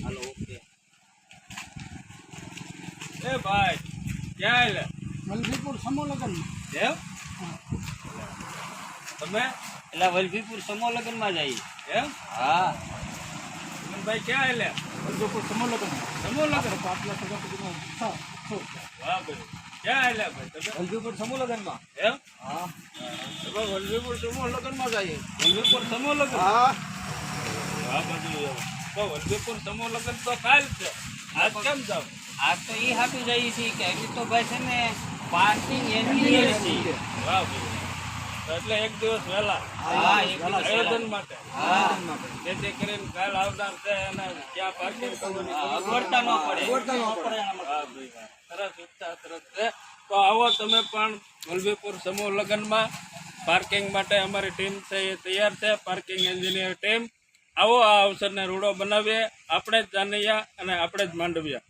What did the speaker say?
Hello okay એ ભાઈ ક્યાં લે વલભીપુર સમૂહ લગ્ન એમ તમે એટલે વલભીપુર સમૂહ લગ્નમાં જઈએ. એમ હા ભાઈ ક્યાં લે વલભીપુર સમૂહ લગ્ન સમૂહ લગ્ન આટલા સગા સુધીમાં વાહ ભાઈ ક્યાં લે ભાઈ તમે વલભીપુર સમૂહ લગ્નમાં. એમ હા તમે વલભીપુર સમૂહ લગ્નમાં જઈએ વલભીપુર સમૂહ લગ્ન હા આ બધું તો વલભીપુર સમૂહ લગ્ન તો કાલ છે આજ કેમ જાવ આજ તો એ હાટું જઈએ છીએ કે હજી તો ભાઈ છે ને પાર્કિંગ એન્જિનિયર છે. વાહ ભાઈ તો એટલે એક દિવસ વહેલા હા એક દિવસ આયોજન માટે હા જેથી કરીને કાલ આવનાર છે અને ક્યાં પાર્કિંગ કરવાની અગવડતા ન પડે. હા ભાઈ સરસ ઉત્સાહ સરસ છે. તો આવો તમે પણ વલભીપુર સમૂહ લગ્નમાં પાર્કિંગ માટે અમારી ટીમ છે એ તૈયાર છે. પાર્કિંગ એન્જિનિયર ટીમ આવો આ અવસરને રૂડો બનાવીએ. આપણે જ જાનૈયા અને આપણે જ માંડવીયા.